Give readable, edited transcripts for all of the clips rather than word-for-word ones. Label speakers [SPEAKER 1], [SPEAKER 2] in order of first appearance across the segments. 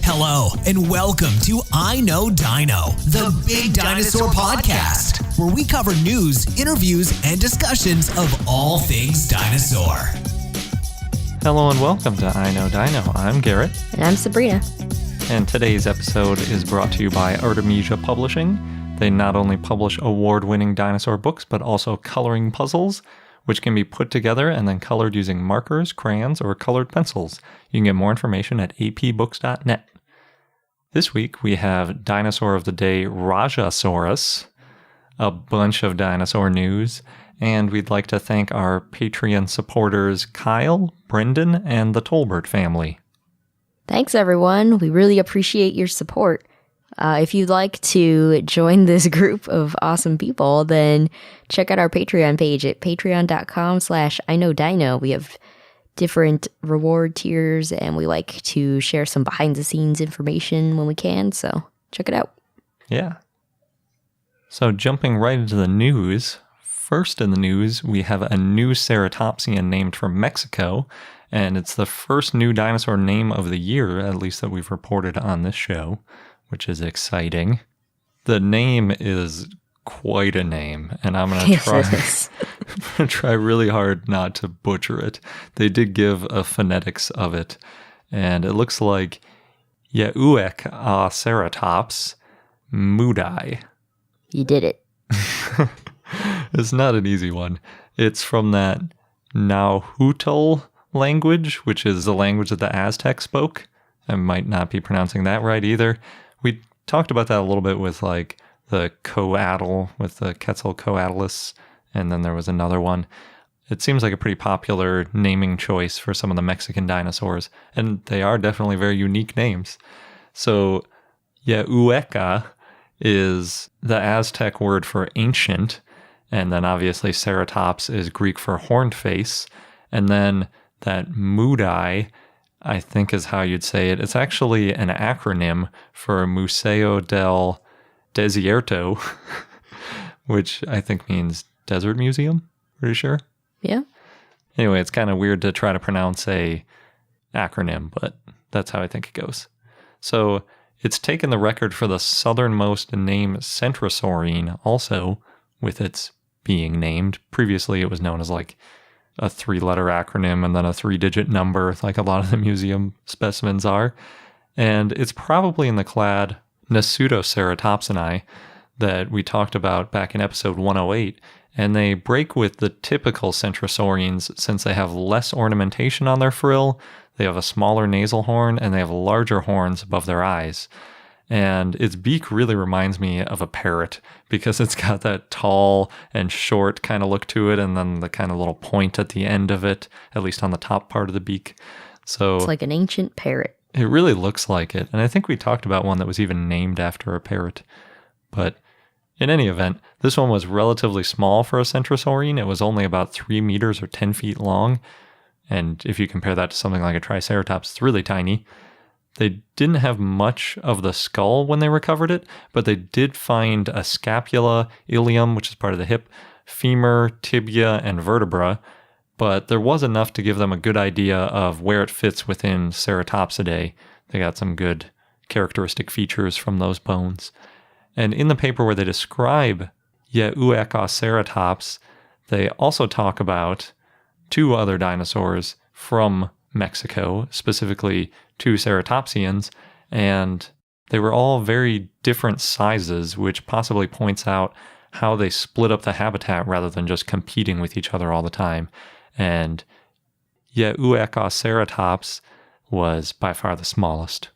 [SPEAKER 1] Hello, and welcome to I Know Dino, the Big Dinosaur Podcast, where we cover news, interviews, and discussions of all things dinosaur.
[SPEAKER 2] Hello and welcome to I Know Dino. I'm Garrett.
[SPEAKER 3] And I'm Sabrina.
[SPEAKER 2] And today's episode is brought to you by Artemisia Publishing. They not only publish award-winning dinosaur books, but also coloring puzzles, which can be put together and then colored using markers, crayons, or colored pencils. You can get more information at apbooks.net. This week, we have Dinosaur of the Day Rajasaurus, a bunch of dinosaur news, and we'd like to thank our Patreon supporters Kyle, Brendan, and the Tolbert family.
[SPEAKER 3] Thanks, everyone. We really appreciate your support. If you'd like to join this group of awesome people, then check out our Patreon page at patreon.com/iknowdino. We have different reward tiers, and we like to share some behind-the-scenes information when we can, so check it out.
[SPEAKER 2] Yeah. So jumping right into the news, first in the news, we have a new ceratopsian named from Mexico, and it's the first new dinosaur name of the year, at least that we've reported on this show, which is exciting. The name is quite a name, and I'm going to try really hard not to butcher it. They did give a phonetics of it, and it looks like Yeueceratops moodai.
[SPEAKER 3] You did it.
[SPEAKER 2] It's not an easy one. It's from that Nahuatl language, which is the language that the Aztecs spoke. I might not be pronouncing that right either. We talked about that a little bit with like the coatl, with the Quetzalcoatlus, and then there was another one. It seems like a pretty popular naming choice for some of the Mexican dinosaurs, and they are definitely very unique names. So Yeueca is the Aztec word for ancient, and then obviously ceratops is Greek for horned face, and then that moodai, I think is how you'd say it. It's actually an acronym for Museo del Desierto, which I think means desert museum, pretty sure.
[SPEAKER 3] Yeah.
[SPEAKER 2] Anyway, it's kind of weird to try to pronounce a acronym, but that's how I think it goes. So it's taken the record for the southernmost name Centrosaurine also, with its being named. Previously, it was known as like a 3-letter acronym and then a 3-digit number, like a lot of the museum specimens are. And it's probably in the clade Pseudoceratopsinae that we talked about back in episode 108. And they break with the typical Centrosaurians since they have less ornamentation on their frill, they have a smaller nasal horn, and they have larger horns above their eyes. And its beak really reminds me of a parrot because it's got that tall and short kind of look to it, and then the kind of little point at the end of it, at least on the top part of the beak. So
[SPEAKER 3] it's like an ancient parrot.
[SPEAKER 2] It really looks like it. And I think we talked about one that was even named after a parrot. But in any event, this one was relatively small for a Centrosaurian. It was only about 3 meters or 10 feet long. And if you compare that to something like a Triceratops, it's really tiny. They didn't have much of the skull when they recovered it, but they did find a scapula, ilium, which is part of the hip, femur, tibia, and vertebra. But there was enough to give them a good idea of where it fits within Ceratopsidae. They got some good characteristic features from those bones. And in the paper where they describe Yeueceratops, they also talk about 2 other dinosaurs from Mexico, specifically 2 ceratopsians, and they were all very different sizes, which possibly points out how they split up the habitat rather than just competing with each other all the time. And Yeueceratops was by far the smallest.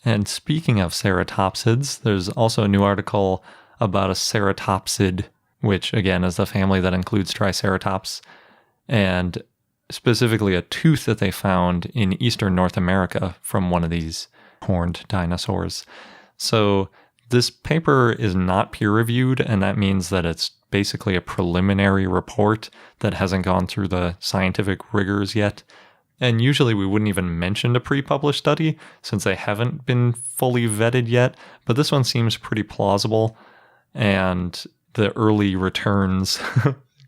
[SPEAKER 2] And speaking of ceratopsids, there's also a new article about a ceratopsid, which again is the family that includes Triceratops, and specifically a tooth that they found in eastern North America from one of these horned dinosaurs. So this paper is not peer-reviewed, and that means that it's basically a preliminary report that hasn't gone through the scientific rigors yet. And usually we wouldn't even mention a pre-published study since they haven't been fully vetted yet, but this one seems pretty plausible, and the early returns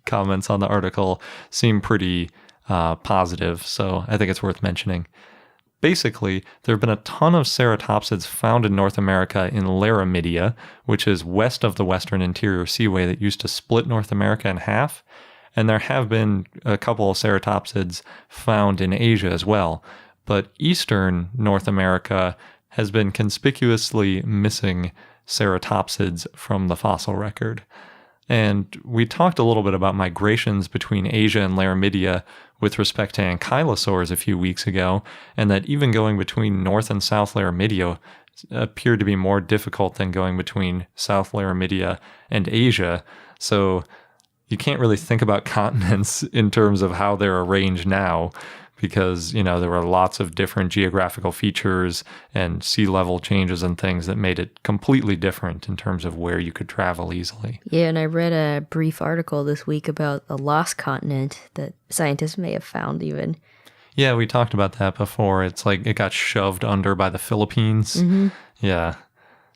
[SPEAKER 2] comments on the article seem pretty positive, so I think it's worth mentioning. basically, there have been a ton of ceratopsids found in North America in Laramidia, which is west of the Western Interior Seaway that used to split North America in half. And there have been a couple of ceratopsids found in Asia as well. But eastern North America has been conspicuously missing ceratopsids from the fossil record. And we talked a little bit about migrations between Asia and Laramidia with respect to ankylosaurs a few weeks ago, and that even going between North and South Laramidia appeared to be more difficult than going between South Laramidia and Asia. So you can't really think about continents in terms of how they're arranged now, because, there were lots of different geographical features and sea level changes and things that made it completely different in terms of where you could travel easily.
[SPEAKER 3] Yeah, and I read a brief article this week about a lost continent that scientists may have found even.
[SPEAKER 2] Yeah, we talked about that before. It's like it got shoved under by the Philippines.
[SPEAKER 3] Mm-hmm.
[SPEAKER 2] Yeah.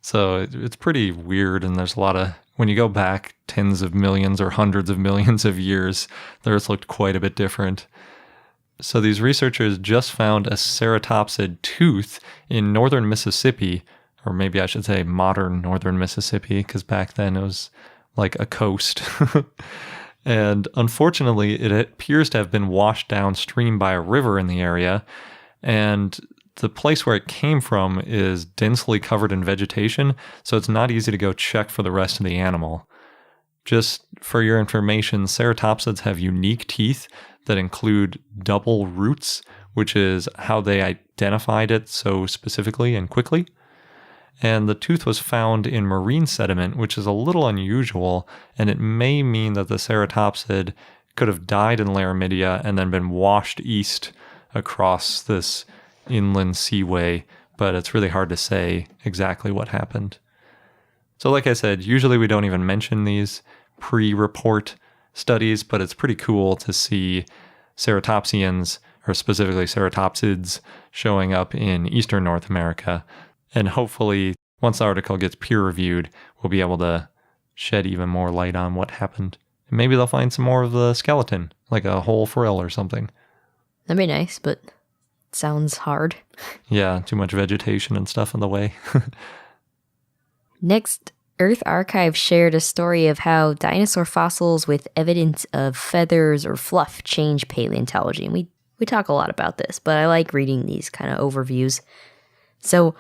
[SPEAKER 2] So it's pretty weird, and there's a lot of, when you go back tens of millions or hundreds of millions of years, the Earth looked quite a bit different. So these researchers just found a ceratopsid tooth in northern Mississippi, or maybe I should say modern northern Mississippi, because back then it was like a coast. And unfortunately, it appears to have been washed downstream by a river in the area. And the place where it came from is densely covered in vegetation, so it's not easy to go check for the rest of the animal. Just for your information, ceratopsids have unique teeth that include double roots, which is how they identified it so specifically and quickly. And the tooth was found in marine sediment, which is a little unusual, and it may mean that the ceratopsid could have died in Laramidia and then been washed east across this inland seaway, but it's really hard to say exactly what happened. So like I said, usually we don't even mention these pre-report studies, but it's pretty cool to see ceratopsians, or specifically ceratopsids, showing up in eastern North America. And hopefully, once the article gets peer-reviewed, we'll be able to shed even more light on what happened. And maybe they'll find some more of the skeleton, like a whole frill or something.
[SPEAKER 3] That'd be nice, but it sounds hard.
[SPEAKER 2] Yeah, too much vegetation and stuff in the way.
[SPEAKER 3] Next, Earth Archive shared a story of how dinosaur fossils with evidence of feathers or fluff change paleontology. And we talk a lot about this, but I like reading these kind of overviews. So,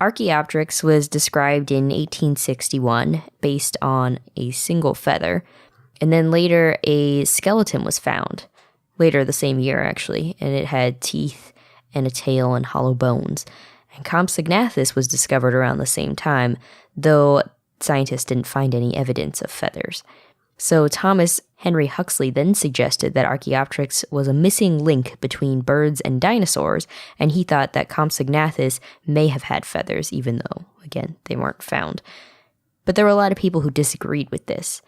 [SPEAKER 3] Archaeopteryx was described in 1861 based on a single feather, and then later a skeleton was found, later the same year actually, and it had teeth and a tail and hollow bones. And Compsognathus was discovered around the same time, though scientists didn't find any evidence of feathers. So Thomas Henry Huxley then suggested that Archaeopteryx was a missing link between birds and dinosaurs, and he thought that Compsognathus may have had feathers, even though, again, they weren't found. But there were a lot of people who disagreed with this.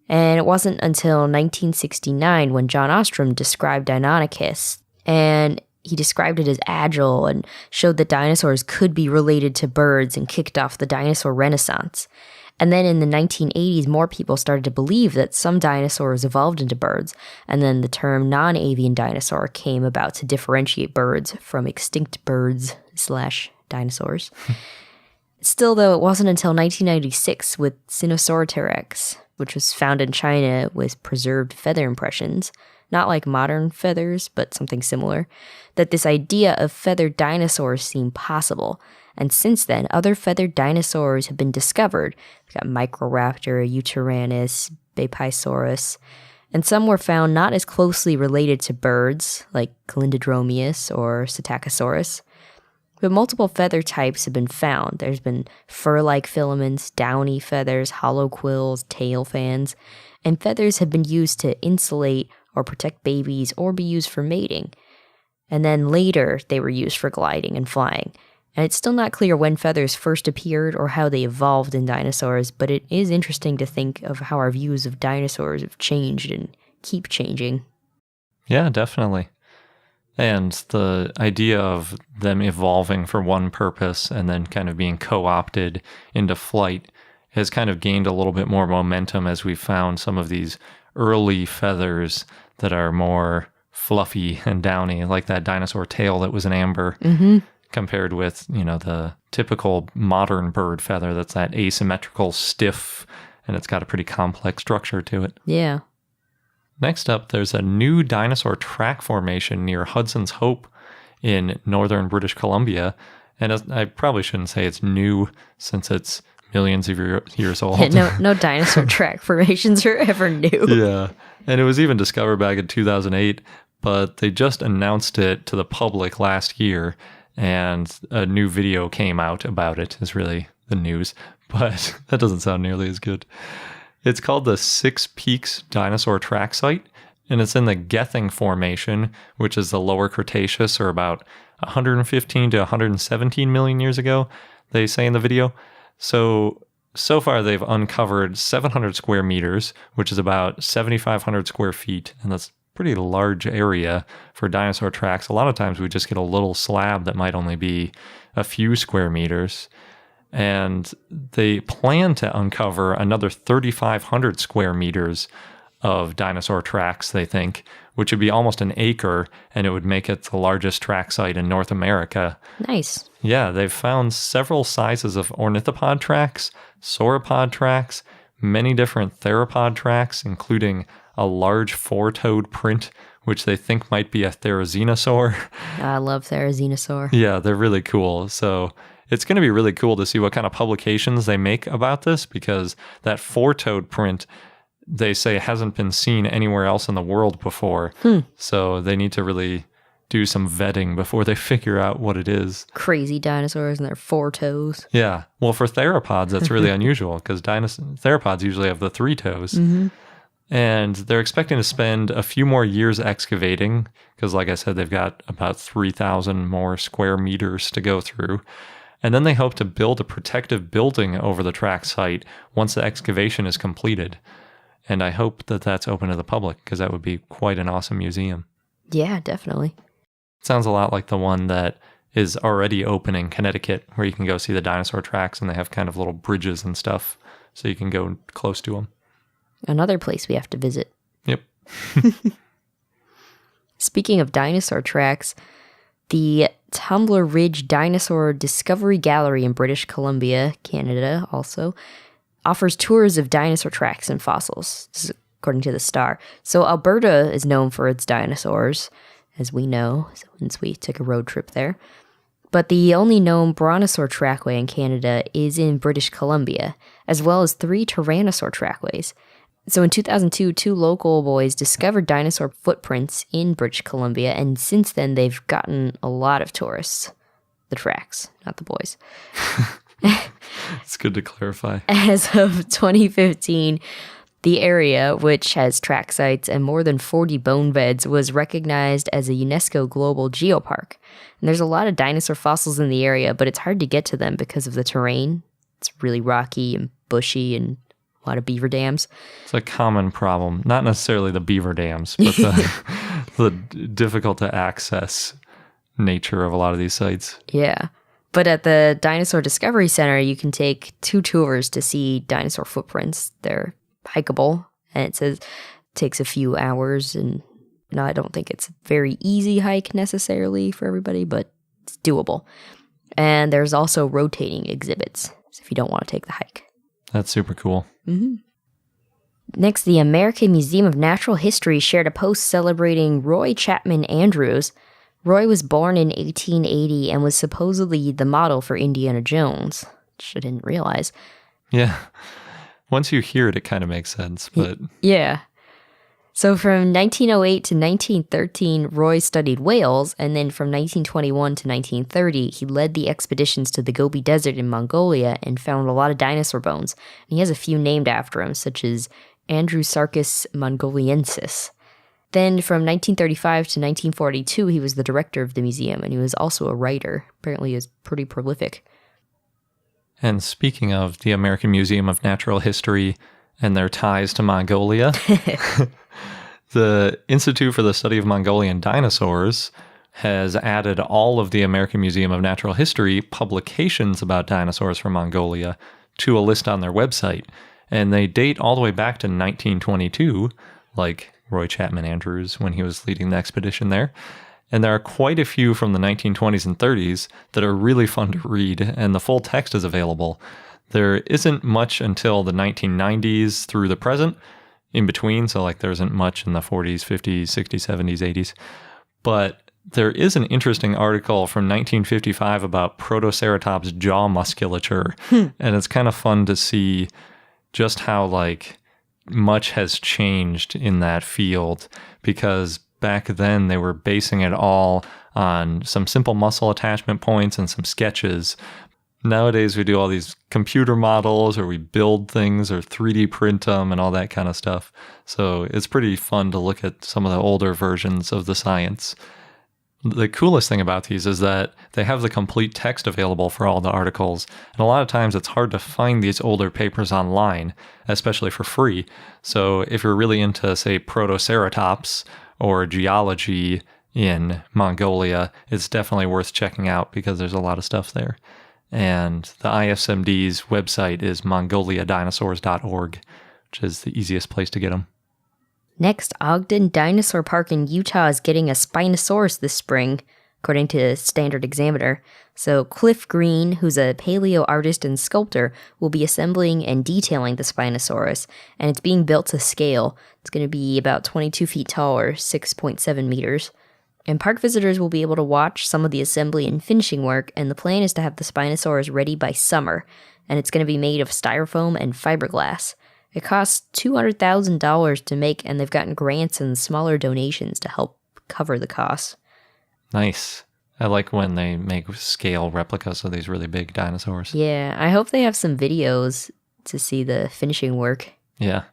[SPEAKER 3] And it wasn't until 1969 when John Ostrom described Deinonychus, and he described it as agile and showed that dinosaurs could be related to birds and kicked off the dinosaur renaissance. And then in the 1980s, more people started to believe that some dinosaurs evolved into birds, and then the term non-avian dinosaur came about to differentiate birds from extinct birds / dinosaurs. Still, though, it wasn't until 1996 with Sinosauropteryx, which was found in China with preserved feather impressions, not like modern feathers, but something similar, that this idea of feathered dinosaurs seemed possible. And since then, other feathered dinosaurs have been discovered. We've got Microraptor, Yutyrannus, Bapisaurus, and some were found not as closely related to birds, like Calindrodromeus or Psittacosaurus. But multiple feather types have been found. There's been fur-like filaments, downy feathers, hollow quills, tail fans, and feathers have been used to insulate or protect babies or be used for mating. And then later, they were used for gliding and flying. And it's still not clear when feathers first appeared or how they evolved in dinosaurs, but it is interesting to think of how our views of dinosaurs have changed and keep changing.
[SPEAKER 2] Yeah, definitely. And the idea of them evolving for one purpose and then kind of being co-opted into flight has kind of gained a little bit more momentum as we've found some of these early feathers that are more fluffy and downy, like that dinosaur tail that was an amber, compared with, the typical modern bird feather that's that asymmetrical, stiff, and it's got a pretty complex structure to it.
[SPEAKER 3] Yeah.
[SPEAKER 2] Next up, there's a new dinosaur track formation near Hudson's Hope in northern British Columbia. And I probably shouldn't say it's new since it's millions of years old.
[SPEAKER 3] Yeah, no dinosaur track formations are ever new.
[SPEAKER 2] Yeah. And it was even discovered back in 2008, but they just announced it to the public last year, and a new video came out about it, is really the news. But that doesn't sound nearly as good. It's called the Six Peaks Dinosaur Track Site, and it's in the Gething Formation, which is the lower Cretaceous, or about 115 to 117 million years ago, they say in the video. So far they've uncovered 700 square meters, which is about 7,500 square feet, and that's a pretty large area for dinosaur tracks. A lot of times we just get a little slab that might only be a few square meters. And they plan to uncover another 3,500 square meters of dinosaur tracks, they think, which would be almost an acre, and it would make it the largest track site in North America.
[SPEAKER 3] Nice.
[SPEAKER 2] Yeah, they've found several sizes of ornithopod tracks, sauropod tracks, many different theropod tracks, including a large four-toed print, which they think might be a therizinosaur.
[SPEAKER 3] I love therizinosaur.
[SPEAKER 2] Yeah, they're really cool. So it's going to be really cool to see what kind of publications they make about this, because that four-toed print, they say, hasn't been seen anywhere else in the world before. So they need to really do some vetting before they figure out what it is.
[SPEAKER 3] Crazy dinosaurs and their four toes.
[SPEAKER 2] Yeah. Well, for theropods, that's really unusual, because theropods usually have the three toes. And they're expecting to spend a few more years excavating, because like I said, they've got about 3,000 more square meters to go through. And then they hope to build a protective building over the track site once the excavation is completed. And I hope that that's open to the public, because that would be quite an awesome museum.
[SPEAKER 3] Yeah, definitely.
[SPEAKER 2] It sounds a lot like the one that is already open in Connecticut, where you can go see the dinosaur tracks, and they have kind of little bridges and stuff, so you can go close to them.
[SPEAKER 3] Another place we have to visit.
[SPEAKER 2] Yep.
[SPEAKER 3] Speaking of dinosaur tracks, the Tumbler Ridge Dinosaur Discovery Gallery in British Columbia, Canada, also offers tours of dinosaur tracks and fossils. This is according to the Star. So Alberta is known for its dinosaurs, as we know, since we took a road trip there. But the only known brontosaur trackway in Canada is in British Columbia, as well as 3 tyrannosaur trackways. So in 2002, 2 local boys discovered dinosaur footprints in British Columbia, and since then they've gotten a lot of tourists. The tracks, not the boys.
[SPEAKER 2] It's good to clarify. As
[SPEAKER 3] of 2015, the area, which has track sites and more than 40 bone beds, was recognized as a UNESCO Global Geopark. And there's a lot of dinosaur fossils in the area, but it's hard to get to them because of the terrain. It's really rocky and bushy and a lot of beaver dams.
[SPEAKER 2] It's a common problem. Not necessarily the beaver dams, but the difficult to access nature of a lot of these sites.
[SPEAKER 3] Yeah. But at the Dinosaur Discovery Center, you can take 2 tours to see dinosaur footprints. They're hikeable, and it says it takes a few hours. And no, I don't think it's a very easy hike necessarily for everybody, but it's doable. And there's also rotating exhibits, so if you don't want to take the hike.
[SPEAKER 2] That's super cool.
[SPEAKER 3] Mm-hmm. Next, the American Museum of Natural History shared a post celebrating Roy Chapman Andrews. Roy was born in 1880 and was supposedly the model for Indiana Jones, which I didn't realize.
[SPEAKER 2] Yeah. Once you hear it, it kind of makes sense, but...
[SPEAKER 3] Yeah. So from 1908 to 1913, Roy studied whales, and then from 1921 to 1930, he led the expeditions to the Gobi Desert in Mongolia and found a lot of dinosaur bones. And he has a few named after him, such as Andrewsarchus mongoliensis. Then from 1935 to 1942, he was the director of the museum, and he was also a writer. Apparently he was pretty prolific.
[SPEAKER 2] And speaking of the American Museum of Natural History and their ties to Mongolia, the Institute for the Study of Mongolian Dinosaurs has added all of the American Museum of Natural History publications about dinosaurs from Mongolia to a list on their website. And they date all the way back to 1922, like Roy Chapman Andrews when he was leading the expedition there. And there are quite a few from the 1920s and 30s that are really fun to read, and the full text is available. There isn't much until the 1990s through the present, in between, so like there isn't much in the 40s, 50s, 60s, 70s, 80s. But there is an interesting article from 1955 about Protoceratops jaw musculature, and it's kind of fun to see just how like much has changed in that field, because back then they were basing it all on some simple muscle attachment points and some sketches. Nowadays we do all these computer models, or we build things or 3D print them and all that kind of stuff. So it's pretty fun to look at some of the older versions of the science. The coolest thing about these is that they have the complete text available for all the articles. And a lot of times it's hard to find these older papers online, especially for free. So if you're really into, say, Protoceratops or geology in Mongolia, it's definitely worth checking out because there's a lot of stuff there. And the ISMD's website is mongoliadinosaurs.org, which is the easiest place to get them.
[SPEAKER 3] Next, Ogden Dinosaur Park in Utah is getting a Spinosaurus this spring, according to Standard Examiner. So Cliff Green, who's a paleo artist and sculptor, will be assembling and detailing the Spinosaurus, and it's being built to scale. It's going to be about 22 feet tall, or 6.7 meters. And park visitors will be able to watch some of the assembly and finishing work, and the plan is to have the Spinosaurus ready by summer, and it's going to be made of styrofoam and fiberglass. It costs $200,000 to make, and they've gotten grants and smaller donations to help cover the costs.
[SPEAKER 2] Nice. I like when they make scale replicas of these really big dinosaurs.
[SPEAKER 3] Yeah, I hope they have some videos to see the finishing work.
[SPEAKER 2] Yeah.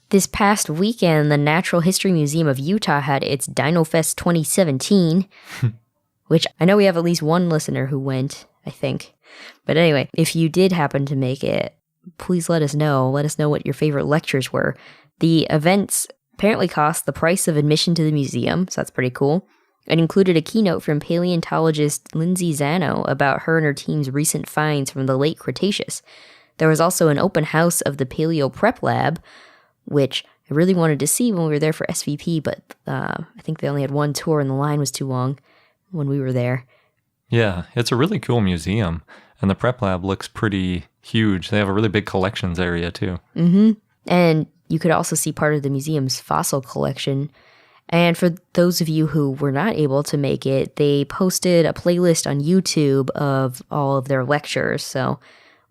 [SPEAKER 3] This past weekend, the Natural History Museum of Utah had its Dino Fest 2017, which I know we have at least one listener who went, I think. But anyway, if you did happen to make it, please let us know. Let us know what your favorite lectures were. The events apparently cost the price of admission to the museum, so that's pretty cool. It included a keynote from paleontologist Lindsay Zano about her and her team's recent finds from the late Cretaceous. There was also an open house of the Paleo Prep Lab, which I really wanted to see when we were there for SVP, but I think they only had one tour and the line was too long when we were there.
[SPEAKER 2] Yeah, it's a really cool museum, and the Prep Lab looks pretty huge. They have a really big collections area, too.
[SPEAKER 3] Mm-hmm. And you could also see part of the museum's fossil collection. And for those of you who were not able to make it, they posted a playlist on YouTube of all of their lectures, so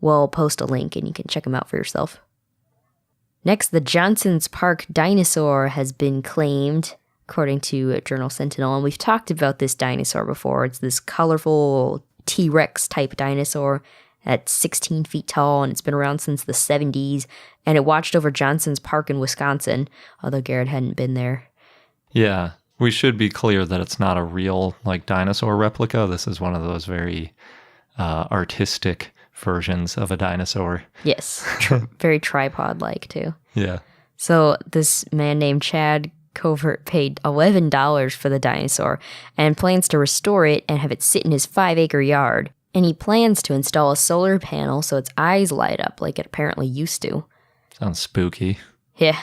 [SPEAKER 3] we'll post a link and you can check them out for yourself. Next, the Johnson's Park dinosaur has been claimed, according to Journal Sentinel, and we've talked about this dinosaur before. It's this colorful TRex type dinosaur that's 16 feet tall, and it's been around since the 70s, and it watched over Johnson's Park in Wisconsin, although Garrett hadn't been there.
[SPEAKER 2] Yeah, we should be clear that it's not a real dinosaur replica. This is one of those very artistic versions of a dinosaur.
[SPEAKER 3] Yes, very tripod-like too.
[SPEAKER 2] Yeah.
[SPEAKER 3] So this man named Chad Covert paid $11 for the dinosaur and plans to restore it and have it sit in his 5-acre yard. And he plans to install a solar panel so its eyes light up like it apparently used to.
[SPEAKER 2] Sounds spooky.
[SPEAKER 3] Yeah.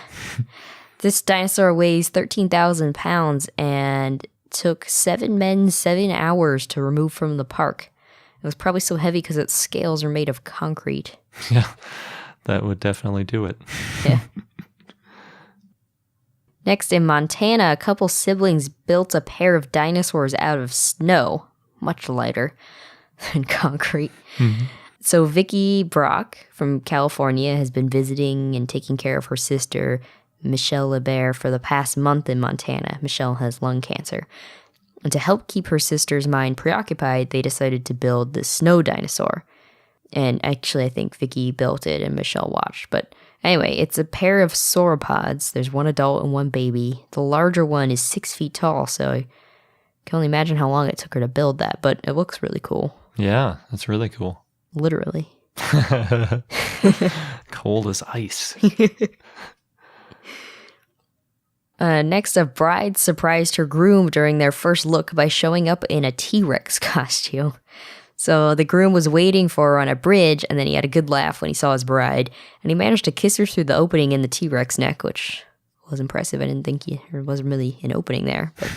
[SPEAKER 3] This dinosaur weighs 13,000 pounds and took 7 men 7 hours to remove from the park. It was probably so heavy because its scales are made of concrete.
[SPEAKER 2] Yeah, that would definitely do it.
[SPEAKER 3] Yeah. Next, in Montana, a couple siblings built a pair of dinosaurs out of snow, much lighter than concrete. Mm-hmm. So Vicky Brock from California has been visiting and taking care of her sister, Michelle LeBear, for the past month in Montana. Michelle has lung cancer. And to help keep her sister's mind preoccupied, they decided to build the snow dinosaur. And actually, I think Vicky built it and Michelle watched. But anyway, it's a pair of sauropods. There's one adult and one baby. The larger one is 6 feet tall, so I can only imagine how long it took her to build that. But it looks really cool.
[SPEAKER 2] Yeah, that's really cool.
[SPEAKER 3] Literally.
[SPEAKER 2] Cold as ice.
[SPEAKER 3] Next, a bride surprised her groom during their first look by showing up in a T-Rex costume. So the groom was waiting for her on a bridge, and then he had a good laugh when he saw his bride, and he managed to kiss her through the opening in the T-Rex neck, which was impressive. I didn't think there wasn't really an opening there. But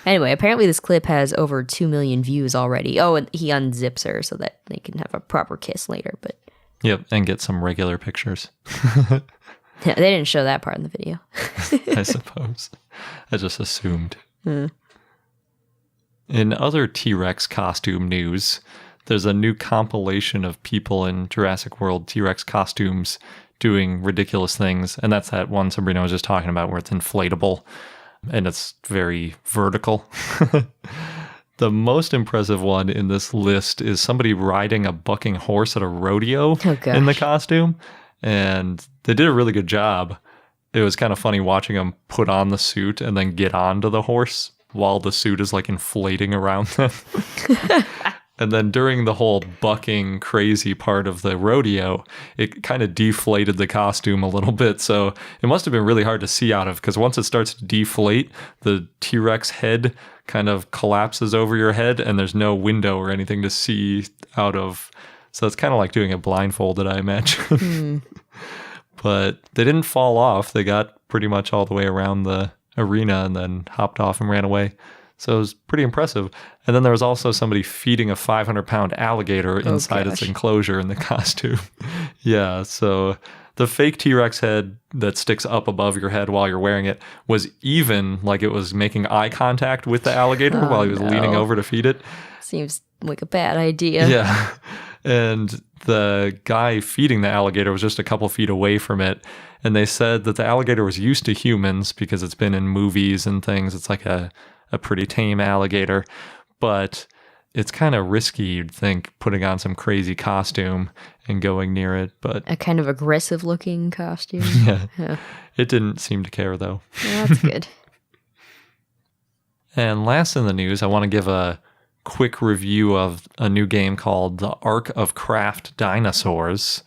[SPEAKER 3] anyway, apparently this clip has over 2 million views already. Oh, and he unzips her so that they can have a proper kiss later. But
[SPEAKER 2] yep, and get some regular pictures.
[SPEAKER 3] yeah, they didn't show that part in the video.
[SPEAKER 2] I suppose. I just assumed. In other T-Rex costume news, there's a new compilation of people in Jurassic World T-Rex costumes doing ridiculous things. And that's that one Sabrina was just talking about where it's inflatable and it's very vertical. The most impressive one in this list is somebody riding a bucking horse at a rodeo in the costume. And they did a really good job. It was kind of funny watching them put on the suit and then get onto the horse while the suit is like inflating around them. And then during the whole bucking crazy part of the rodeo, it kind of deflated the costume a little bit. So it must have been really hard to see out of, because once it starts to deflate, the T-Rex head kind of collapses over your head and there's no window or anything to see out of. So it's kind of like doing it blindfolded, I imagine. But they didn't fall off. They got pretty much all the way around the arena and then hopped off and ran away. So it was pretty impressive. And then there was also somebody feeding a 500-pound alligator inside its enclosure in the costume. Yeah, so the fake T-Rex head that sticks up above your head while you're wearing it was even like it was making eye contact with the alligator while he was leaning over to feed it.
[SPEAKER 3] Seems like a bad idea.
[SPEAKER 2] Yeah. And the guy feeding the alligator was just a couple feet away from it. And they said that the alligator was used to humans because it's been in movies and things. It's like a pretty tame alligator. But it's kind of risky, you'd think, putting on some crazy costume and going near it. But
[SPEAKER 3] a kind of aggressive looking costume.
[SPEAKER 2] Yeah. It didn't seem to care, though.
[SPEAKER 3] Yeah, that's good.
[SPEAKER 2] And last in the news, I want to give a quick review of a new game called The Ark of Craft Dinosaurs.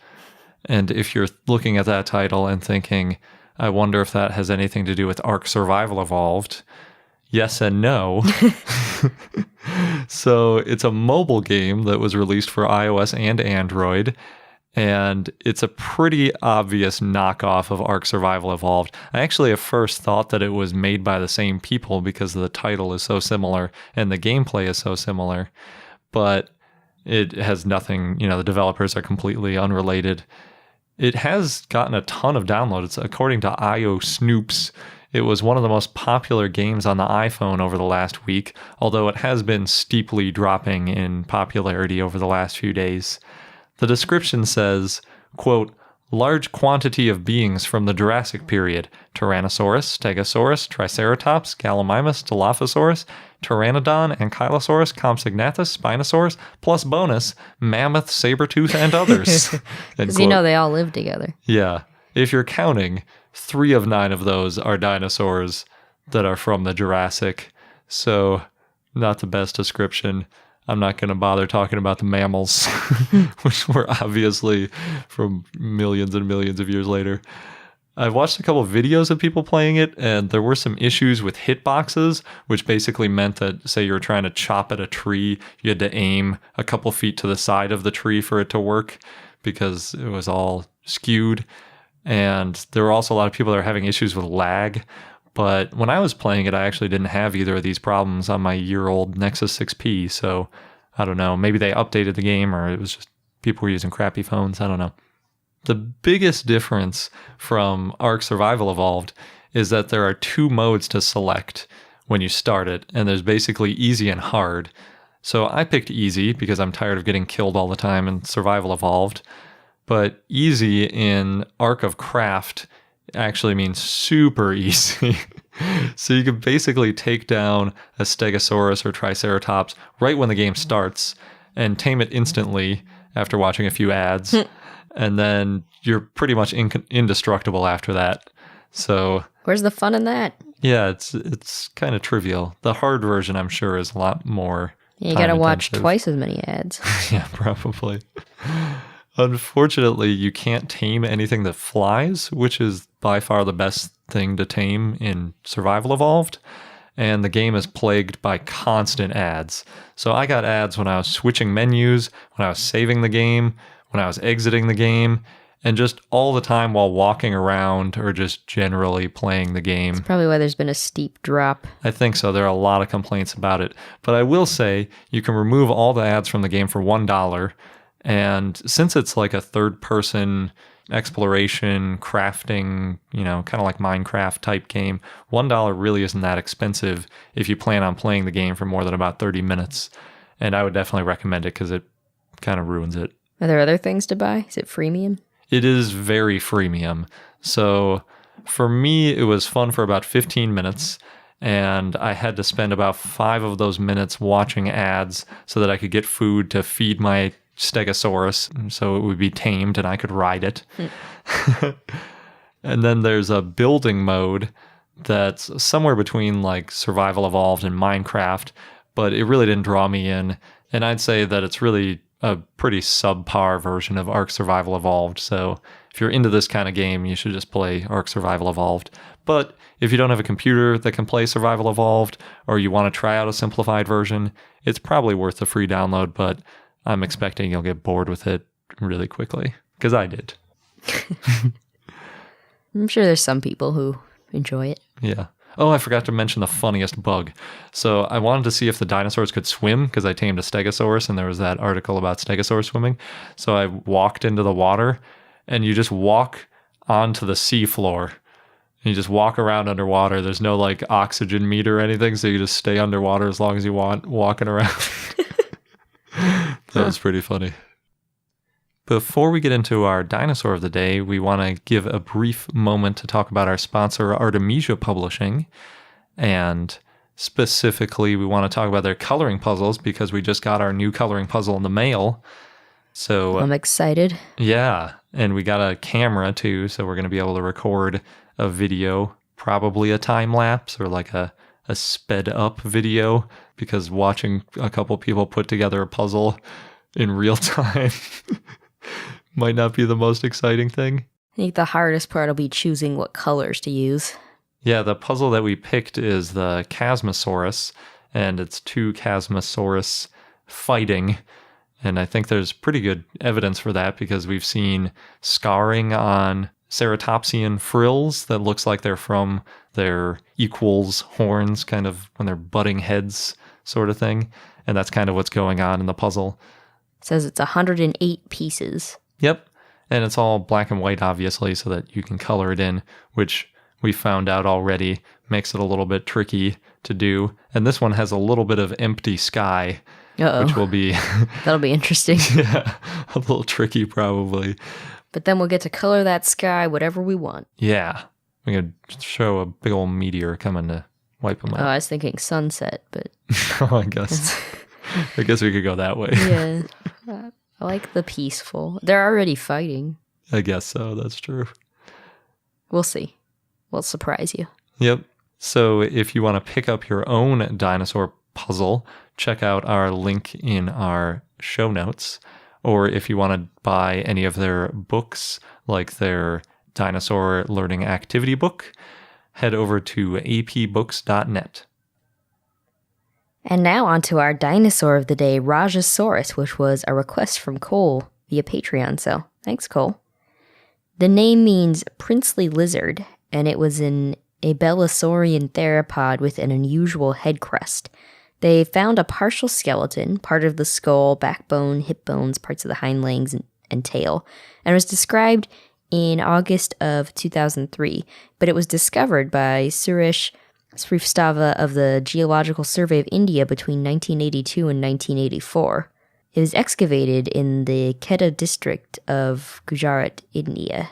[SPEAKER 2] And if you're looking at that title and thinking, I wonder if that has anything to do with Ark Survival Evolved, yes and no. So it's a mobile game that was released for iOS and Android, and it's a pretty obvious knockoff of Ark Survival Evolved. I actually at first thought that it was made by the same people because the title is so similar and the gameplay is so similar, but it has nothing, the developers are completely unrelated. It has gotten a ton of downloads. According to IO Snoops, it was one of the most popular games on the iPhone over the last week, although it has been steeply dropping in popularity over the last few days. The description says, quote, large quantity of beings from the Jurassic period, Tyrannosaurus, Stegosaurus, Triceratops, Gallimimus, Dilophosaurus, Pteranodon, Ankylosaurus, Compsognathus, Spinosaurus, plus bonus, Mammoth, Sabertooth, and others.
[SPEAKER 3] Because they all live together.
[SPEAKER 2] Yeah. If you're counting, 3 of 9 of those are dinosaurs that are from the Jurassic. So, not the best description. I'm not going to bother talking about the mammals, which were obviously from millions and millions of years later. I've watched a couple of videos of people playing it, and there were some issues with hitboxes, which basically meant that, say you were trying to chop at a tree, you had to aim a couple feet to the side of the tree for it to work, because it was all skewed. And there were also a lot of people that were having issues with lag. But when I was playing it, I actually didn't have either of these problems on my year-old Nexus 6P. So, I don't know. Maybe they updated the game, or it was just people were using crappy phones. I don't know. The biggest difference from Ark Survival Evolved is that there are 2 modes to select when you start it. And there's basically easy and hard. So I picked easy because I'm tired of getting killed all the time in Survival Evolved. But easy in Ark of Craft actually means super easy. So you can basically take down a Stegosaurus or Triceratops right when the game starts and tame it instantly after watching a few ads. And then you're pretty much indestructible after that. So
[SPEAKER 3] where's the fun in that?
[SPEAKER 2] Yeah, it's kind of trivial. The hard version, I'm sure, is a lot more
[SPEAKER 3] you gotta watch twice as many ads.
[SPEAKER 2] Yeah, probably. Unfortunately, you can't tame anything that flies, which is by far the best thing to tame in Survival Evolved. And the game is plagued by constant ads. So I got ads when I was switching menus, when I was saving the game, when I was exiting the game. and just all the time while walking around or just generally playing the game.
[SPEAKER 3] That's probably why there's been a steep drop.
[SPEAKER 2] I think so. There are a lot of complaints about it. But I will say you can remove all the ads from the game for $1. And since it's like a third-person exploration, crafting, kind of like Minecraft type game, $1 really isn't that expensive if you plan on playing the game for more than about 30 minutes. And I would definitely recommend it because it kind of ruins it.
[SPEAKER 3] Are there other things to buy? Is it freemium?
[SPEAKER 2] It is very freemium. So for me, it was fun for about 15 minutes. And I had to spend about 5 of those minutes watching ads so that I could get food to feed my Stegosaurus so it would be tamed and I could ride it. And then there's a building mode that's somewhere between like Survival Evolved and Minecraft, but it really didn't draw me in. And I'd say that it's really a pretty subpar version of Ark Survival Evolved. So if you're into this kind of game, you should just play Ark Survival Evolved. But if you don't have a computer that can play Survival Evolved, or you want to try out a simplified version, it's probably worth the free download, but I'm expecting you'll get bored with it really quickly, because I did.
[SPEAKER 3] I'm sure there's some people who enjoy it.
[SPEAKER 2] Yeah. Oh, I forgot to mention the funniest bug. So I wanted to see if the dinosaurs could swim, because I tamed a Stegosaurus, and there was that article about Stegosaurus swimming. So I walked into the water, and you just walk onto the seafloor. You just walk around underwater. There's no like oxygen meter or anything, so you just stay underwater as long as you want, walking around. That was pretty funny. Before we get into our dinosaur of the day, we want to give a brief moment to talk about our sponsor, Artemisia Publishing. And specifically, we want to talk about their coloring puzzles because we just got our new coloring puzzle in the mail. So
[SPEAKER 3] I'm excited.
[SPEAKER 2] Yeah, and we got a camera too, so we're going to be able to record a video, probably a time lapse or like a sped up video, because watching a couple people put together a puzzle in real time might not be the most exciting thing.
[SPEAKER 3] I think the hardest part will be choosing what colors to use.
[SPEAKER 2] Yeah, the puzzle that we picked is the Chasmosaurus, and it's 2 Chasmosaurus fighting. And I think there's pretty good evidence for that because we've seen scarring on ceratopsian frills that looks like they're from their equals horns, kind of when they're butting heads sort of thing. And that's kind of what's going on in the puzzle.
[SPEAKER 3] It says it's 108 pieces.
[SPEAKER 2] Yep. And it's all black and white, obviously, so that you can color it in, which we found out already makes it a little bit tricky to do. And this one has a little bit of empty sky, which will be...
[SPEAKER 3] That'll be interesting.
[SPEAKER 2] Yeah, a little tricky probably.
[SPEAKER 3] But then we'll get to color that sky whatever we want.
[SPEAKER 2] Yeah. We could show a big old meteor coming to wipe them out.
[SPEAKER 3] Oh, I was thinking sunset, but...
[SPEAKER 2] Oh, I guess we could go that way.
[SPEAKER 3] Yeah. I like the peaceful. They're already fighting.
[SPEAKER 2] I guess so. That's true.
[SPEAKER 3] We'll see. We'll surprise you.
[SPEAKER 2] Yep. So if you want to pick up your own dinosaur puzzle, check out our link in our show notes. Or if you want to buy any of their books, like their dinosaur learning activity book, head over to apbooks.net.
[SPEAKER 3] And now on to our dinosaur of the day, Rajasaurus, which was a request from Cole via Patreon. So thanks, Cole. The name means princely lizard, and it was an Abelisaurian theropod with an unusual head crest. They found a partial skeleton, part of the skull, backbone, hip bones, parts of the hind legs, and tail, and it was described in August of 2003, but it was discovered by Suresh Srivastava of the Geological Survey of India between 1982 and 1984. It was excavated in the Kheda district of Gujarat, India.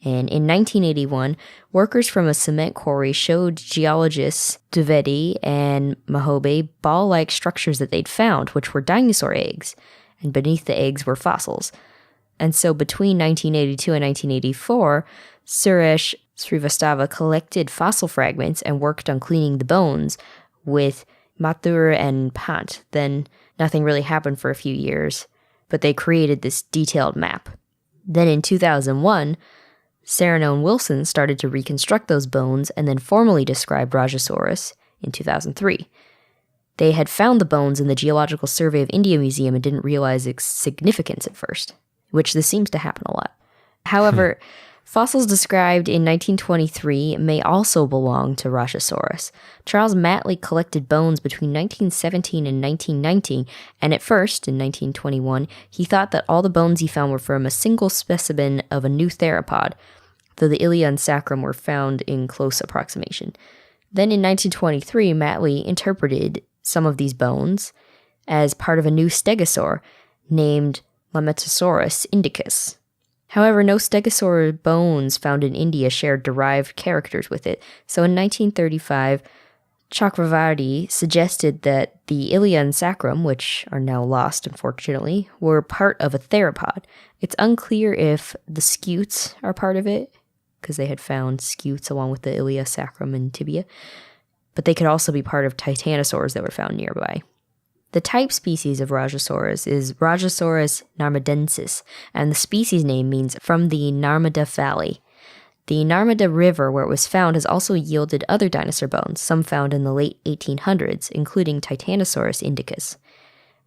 [SPEAKER 3] And in 1981, workers from a cement quarry showed geologists Dwivedi and Mohabey ball-like structures that they'd found, which were dinosaur eggs, and beneath the eggs were fossils. And so between 1982 and 1984, Suresh Srivastava collected fossil fragments and worked on cleaning the bones with Mathur and Pant. Then nothing really happened for a few years, but they created this detailed map. Then in 2001, Serrano and Wilson started to reconstruct those bones and then formally described Rajasaurus in 2003. They had found the bones in the Geological Survey of India Museum and didn't realize its significance at first, which this seems to happen a lot. However, fossils described in 1923 may also belong to Rajasaurus. Charles Matley collected bones between 1917 and 1919, and at first, in 1921, he thought that all the bones he found were from a single specimen of a new theropod, though the ilia and sacrum were found in close approximation. Then in 1923, Matley interpreted some of these bones as part of a new stegosaur named Lametosaurus indicus. However, no stegosaur bones found in India shared derived characters with it, so in 1935, Chakravarti suggested that the ilia and sacrum, which are now lost unfortunately, were part of a theropod. It's unclear if the scutes are part of it, because they had found scutes along with the ilia, sacrum, and tibia, but they could also be part of titanosaurs that were found nearby. The type species of Rajasaurus is Rajasaurus narmadensis, and the species name means from the Narmada Valley. The Narmada River, where it was found, has also yielded other dinosaur bones, some found in the late 1800s, including Titanosaurus indicus.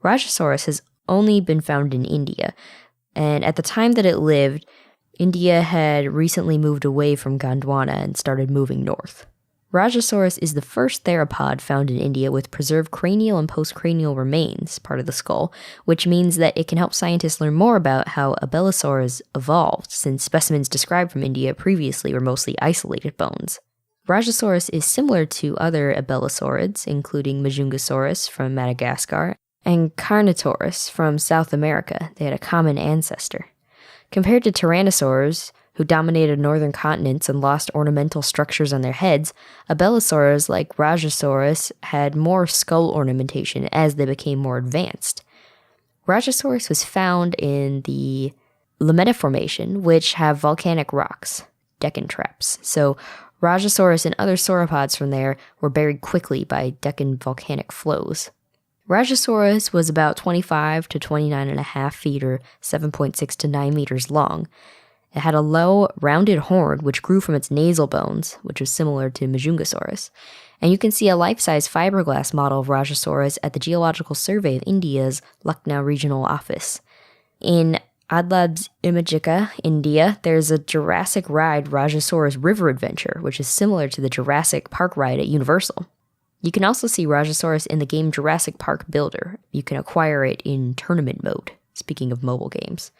[SPEAKER 3] Rajasaurus has only been found in India, and at the time that it lived, India had recently moved away from Gondwana and started moving north. Rajasaurus is the first theropod found in India with preserved cranial and postcranial remains, part of the skull, which means that it can help scientists learn more about how Abelisaurs evolved, since specimens described from India previously were mostly isolated bones. Rajasaurus is similar to other abelisaurids, including Majungasaurus from Madagascar and Carnotaurus from South America. They had a common ancestor. Compared to tyrannosaurs, who dominated northern continents and lost ornamental structures on their heads, abelisaurs like Rajasaurus had more skull ornamentation as they became more advanced. Rajasaurus was found in the Lametta Formation, which have volcanic rocks, Deccan traps. So Rajasaurus and other sauropods from there were buried quickly by Deccan volcanic flows. Rajasaurus was about 25 to 29.5 feet or 7.6 to 9 meters long. It had a low, rounded horn which grew from its nasal bones, which was similar to Majungasaurus. And you can see a life-size fiberglass model of Rajasaurus at the Geological Survey of India's Lucknow Regional Office. In Adlab's Imagika, India, there's a Jurassic Ride Rajasaurus River Adventure, which is similar to the Jurassic Park ride at Universal. You can also see Rajasaurus in the game Jurassic Park Builder. You can acquire it in tournament mode, speaking of mobile games.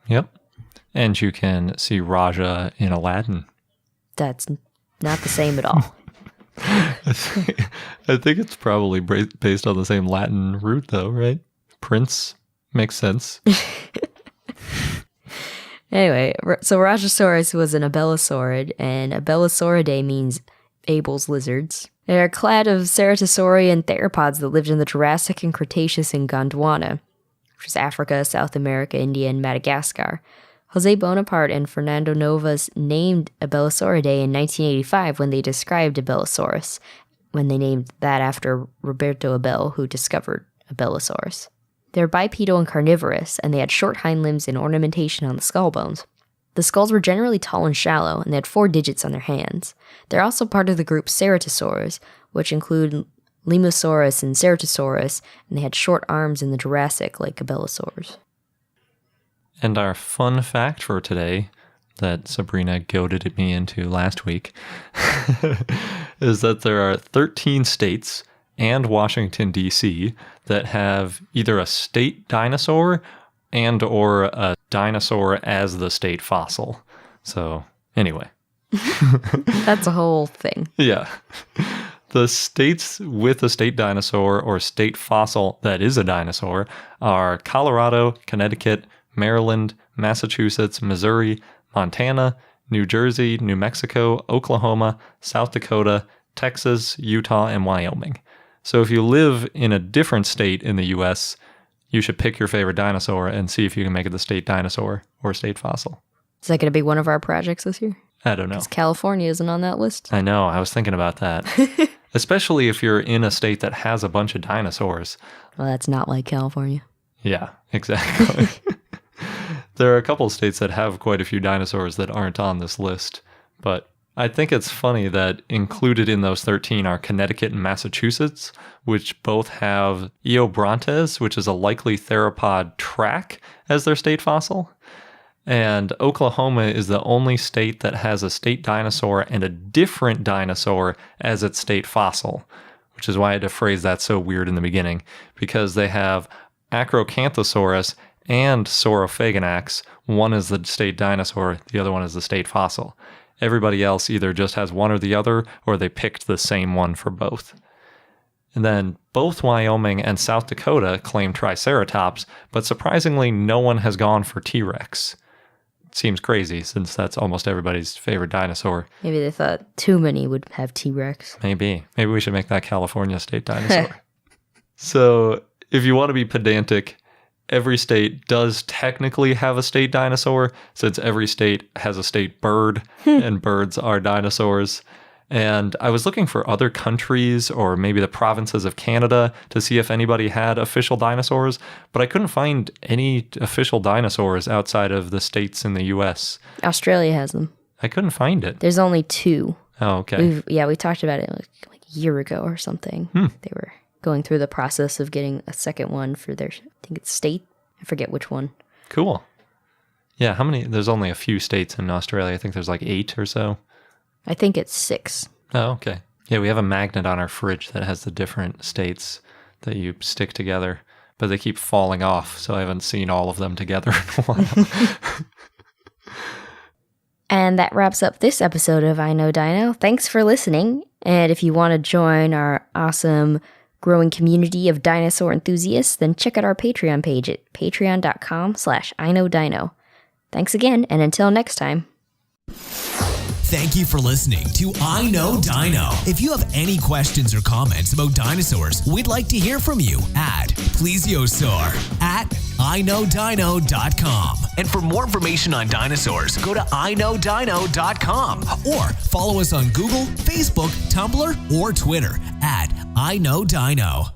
[SPEAKER 2] Yep. And you can see Raja in Aladdin.
[SPEAKER 3] That's not the same at all.
[SPEAKER 2] I think it's probably based on the same Latin root, though, right? Prince makes sense.
[SPEAKER 3] Anyway, so Rajasaurus was an abelisaurid, and Abelisauridae means Abel's lizards. They are a clade of ceratosaurian theropods that lived in the Jurassic and Cretaceous in Gondwana, which is Africa, South America, India, and Madagascar. Jose Bonaparte and Fernando Novas named Abelisauridae in 1985 when they described Abelisaurus, when they named that after Roberto Abel, who discovered Abelisaurus. They're bipedal and carnivorous, and they had short hind limbs and ornamentation on the skull bones. The skulls were generally tall and shallow, and they had 4 digits on their hands. They're also part of the group Ceratosaurs, which include Lemosaurus and Ceratosaurus, and they had short arms in the Jurassic like Abelisaurs.
[SPEAKER 2] And our fun fact for today that Sabrina goaded me into last week is that there are 13 states and Washington, D.C. that have either a state dinosaur and or a dinosaur as the state fossil. So anyway.
[SPEAKER 3] That's a whole thing.
[SPEAKER 2] Yeah. The states with a state dinosaur or state fossil that is a dinosaur are Colorado, Connecticut, Maryland, Massachusetts, Missouri, Montana, New Jersey, New Mexico, Oklahoma, South Dakota, Texas, Utah, and Wyoming. So if you live in a different state in the U.S., you should pick your favorite dinosaur and see if you can make it the state dinosaur or state fossil.
[SPEAKER 3] Is that going to be one of our projects this year?
[SPEAKER 2] I don't know.
[SPEAKER 3] Because California isn't on that list.
[SPEAKER 2] I know. I was thinking about that. Especially if you're in a state that has a bunch of dinosaurs.
[SPEAKER 3] Well, that's not like California.
[SPEAKER 2] Yeah, exactly. There are a couple of states that have quite a few dinosaurs that aren't on this list, but I think it's funny that included in those 13 are Connecticut and Massachusetts, which both have Eobrontes, which is a likely theropod track, as their state fossil. And Oklahoma is the only state that has a state dinosaur and a different dinosaur as its state fossil, which is why I had to phrase that so weird in the beginning, because they have Acrocanthosaurus and Saurophaganax. One is the state dinosaur, the other one is the state fossil. Everybody else either just has one or the other, or they picked the same one for both. And then both Wyoming and South Dakota claim Triceratops, but surprisingly no one has gone for T-Rex. Seems crazy since that's almost everybody's favorite dinosaur.
[SPEAKER 3] Maybe they thought too many would have T-Rex.
[SPEAKER 2] Maybe we should make that California state dinosaur. So if you want to be pedantic, every state does technically have a state dinosaur, since every state has a state bird, and birds are dinosaurs. And I was looking for other countries or maybe the provinces of Canada to see if anybody had official dinosaurs, but I couldn't find any official dinosaurs outside of the states in the US.
[SPEAKER 3] Australia has them.
[SPEAKER 2] I couldn't find it.
[SPEAKER 3] There's only 2.
[SPEAKER 2] Oh, okay.
[SPEAKER 3] We talked about it like a year ago or something. They were going through the process of getting a second one for their, I think it's state. I forget which one.
[SPEAKER 2] Cool. Yeah, how many? There's only a few states in Australia. I think there's like 8 or so.
[SPEAKER 3] I think it's 6.
[SPEAKER 2] Oh, okay. Yeah, we have a magnet on our fridge that has the different states that you stick together, but they keep falling off, so I haven't seen all of them together in a while.
[SPEAKER 3] And that wraps up this episode of I Know Dino. Thanks for listening. And if you want to join our awesome growing community of dinosaur enthusiasts, then check out our Patreon page at patreon.com/iknowdino. Thanks again, and until next time.
[SPEAKER 1] Thank you for listening to I Know Dino. If you have any questions or comments about dinosaurs, we'd like to hear from you at plesiosaur@iknowdino.com. And for more information on dinosaurs, go to iknowdino.com or follow us on Google, Facebook, Tumbler, or Twitter at I Know Dino.